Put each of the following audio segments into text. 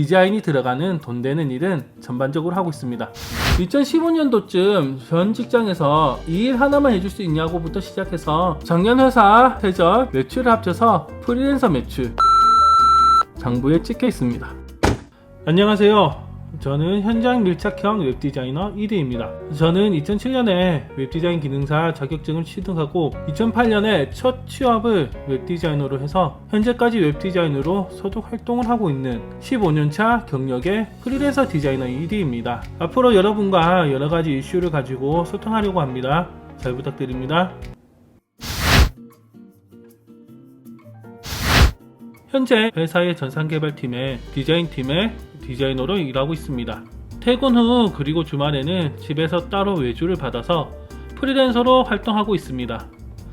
디자인이 들어가는 돈 되는 일은 전반적으로 하고 있습니다. 2015년도쯤 전 직장에서 이 일 하나만 해줄 수 있냐고부터 시작해서 작년 회사 회전 매출을 합쳐서 프리랜서 매출 장부에 찍혀 있습니다. 안녕하세요. 저는 현장 밀착형 웹디자이너 이드입니다. 저는 2007년에 웹디자인 기능사 자격증을 취득하고 2008년에 첫 취업을 웹디자이너로 해서 현재까지 웹디자이너로 소속 활동을 하고 있는 15년차 경력의 프리랜서 디자이너 이드입니다. 앞으로 여러분과 여러가지 이슈를 가지고 소통하려고 합니다. 잘 부탁드립니다. 현재 회사의 전산개발팀의 디자인팀의 디자이너로 일하고 있습니다. 퇴근 후 그리고 주말에는 집에서 따로 외주를 받아서 프리랜서로 활동하고 있습니다.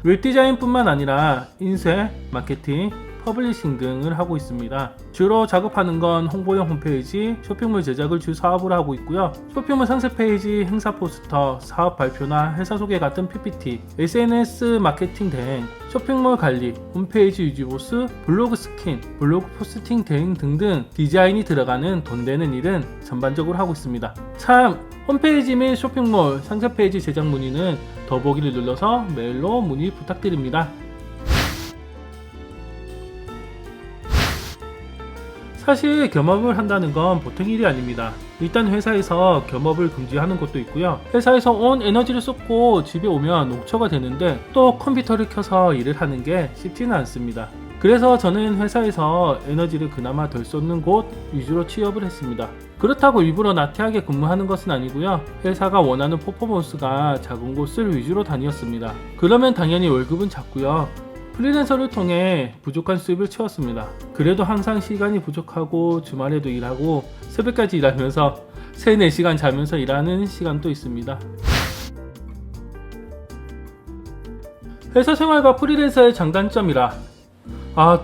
웹디자인뿐만 아니라 인쇄, 마케팅, 퍼블리싱 등을 하고 있습니다. 주로 작업하는 건 홍보용 홈페이지, 쇼핑몰 제작을 주 사업으로 하고 있고요. 쇼핑몰 상세 페이지, 행사 포스터, 사업 발표나 회사 소개 같은 PPT, SNS 마케팅 등 쇼핑몰 관리, 홈페이지 유지보수, 블로그 스킨, 블로그 포스팅 등등 디자인이 들어가는 돈 되는 일은 전반적으로 하고 있습니다. 참, 홈페이지 및 쇼핑몰 상세 페이지 제작 문의는 더보기를 눌러서 메일로 문의 부탁드립니다. 사실 겸업을 한다는 건 보통 일이 아닙니다. 일단 회사에서 겸업을 금지하는 곳도 있고요. 회사에서 온 에너지를 쏟고 집에 오면 녹초가 되는데 또 컴퓨터를 켜서 일을 하는 게 쉽지는 않습니다. 그래서 저는 회사에서 에너지를 그나마 덜 쏟는 곳 위주로 취업을 했습니다. 그렇다고 일부러 나태하게 근무하는 것은 아니고요. 회사가 원하는 퍼포먼스가 작은 곳을 위주로 다녔습니다. 그러면 당연히 월급은 작고요. 프리랜서를 통해 부족한 수입을 채웠습니다. 그래도 항상 시간이 부족하고 주말에도 일하고 새벽까지 일하면서 3-4시간 자면서 일하는 시간도 있습니다. 회사 생활과 프리랜서의 장단점이라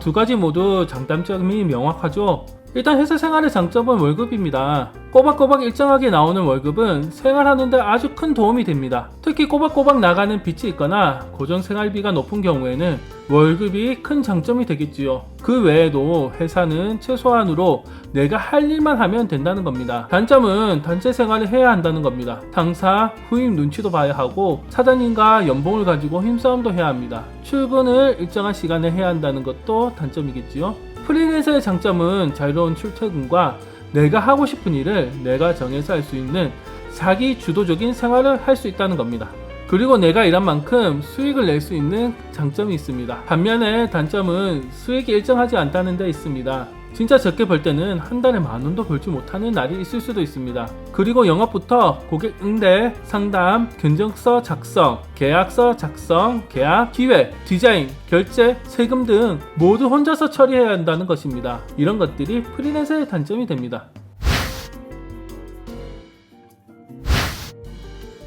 두 가지 모두 장단점이 명확하죠. 일단 회사 생활의 장점은 월급입니다. 꼬박꼬박 일정하게 나오는 월급은 생활하는데 아주 큰 도움이 됩니다. 특히 꼬박꼬박 나가는 빚이 있거나 고정 생활비가 높은 경우에는 월급이 큰 장점이 되겠지요. 그 외에도 회사는 최소한으로 내가 할 일만 하면 된다는 겁니다. 단점은 단체 생활을 해야 한다는 겁니다. 상사, 후임 눈치도 봐야 하고 사장님과 연봉을 가지고 힘싸움도 해야 합니다. 출근을 일정한 시간에 해야 한다는 것도 단점이겠지요. 프리랜서의 장점은 자유로운 출퇴근과 내가 하고 싶은 일을 내가 정해서 할 수 있는 자기 주도적인 생활을 할 수 있다는 겁니다. 그리고 내가 일한 만큼 수익을 낼 수 있는 장점이 있습니다. 반면에 단점은 수익이 일정하지 않다는 데 있습니다. 진짜 적게 벌 때는 한 달에 10,000원도 벌지 못하는 날이 있을 수도 있습니다. 그리고 영업부터 고객 응대, 상담, 견적서 작성, 계약서 작성, 계약, 기획, 디자인, 결제, 세금 등 모두 혼자서 처리해야 한다는 것입니다. 이런 것들이 프리랜서의 단점이 됩니다.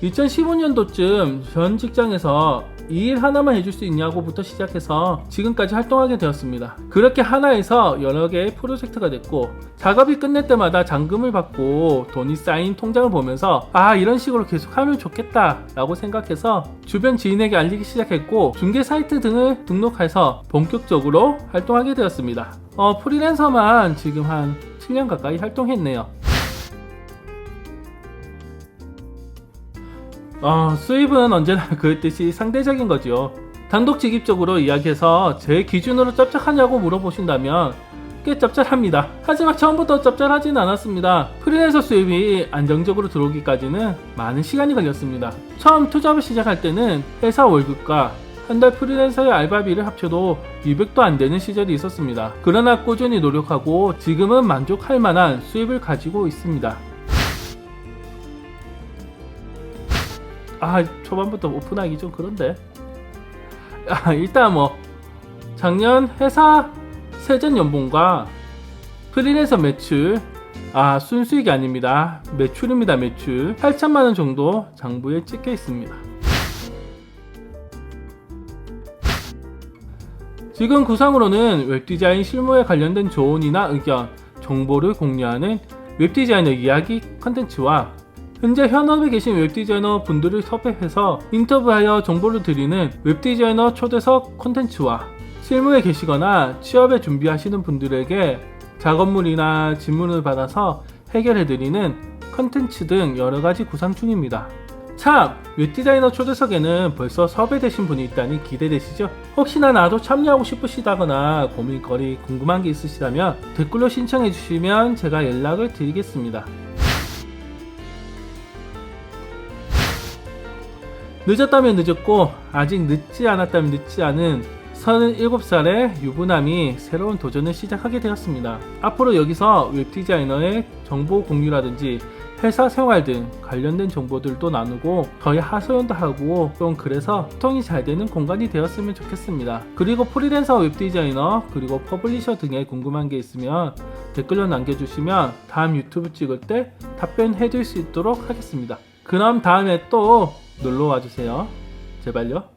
2015년도쯤 전 직장에서 이 일 하나만 해줄 수 있냐고부터 시작해서 지금까지 활동하게 되었습니다. 그렇게 하나에서 여러 개의 프로젝트가 됐고 작업이 끝날 때마다 잔금을 받고 돈이 쌓인 통장을 보면서 이런 식으로 계속하면 좋겠다 라고 생각해서 주변 지인에게 알리기 시작했고 중개 사이트 등을 등록해서 본격적으로 활동하게 되었습니다. 프리랜서만 지금 한 7년 가까이 활동했네요. 수입은 언제나 그랬듯이 상대적인 거죠. 단독직입적으로 이야기해서 제 기준으로 짭짤하냐고 물어보신다면 꽤 짭짤합니다. 하지만 처음부터 짭짤하진 않았습니다. 프리랜서 수입이 안정적으로 들어오기까지는 많은 시간이 걸렸습니다. 처음 투잡을 시작할 때는 회사 월급과 한 달 프리랜서의 알바비를 합쳐도 200도 안 되는 시절이 있었습니다. 그러나 꾸준히 노력하고 지금은 만족할 만한 수입을 가지고 있습니다. 초반부터 오픈하기 좀 그런데 일단 작년 회사 세전 연봉과 프리랜서 매출 순수익이 아닙니다. 매출입니다. 매출 8천만원 정도 장부에 찍혀 있습니다. 지금 구상으로는 웹디자인 실무에 관련된 조언이나 의견, 정보를 공유하는 웹디자이너 이야기 컨텐츠와 현재 현업에 계신 웹디자이너 분들을 섭외해서 인터뷰하여 정보를 드리는 웹디자이너 초대석 콘텐츠와 실무에 계시거나 취업에 준비하시는 분들에게 작업물이나 질문을 받아서 해결해드리는 컨텐츠 등 여러가지 구상 중입니다. 참! 웹디자이너 초대석에는 벌써 섭외되신 분이 있다니 기대되시죠? 혹시나 나도 참여하고 싶으시다거나 고민거리 궁금한 게 있으시다면 댓글로 신청해 주시면 제가 연락을 드리겠습니다. 늦었다면 늦었고 아직 늦지 않았다면 늦지 않은 37살의 유부남이 새로운 도전을 시작하게 되었습니다. 앞으로 여기서 웹디자이너의 정보 공유라든지 회사 생활 등 관련된 정보들도 나누고 저희 하소연도 하고 좀 그래서 소통이 잘 되는 공간이 되었으면 좋겠습니다. 그리고 프리랜서 웹디자이너 그리고 퍼블리셔 등에 궁금한 게 있으면 댓글로 남겨주시면 다음 유튜브 찍을 때 답변해 드릴 수 있도록 하겠습니다. 그럼 다음에 또 놀러 와주세요. 제발요.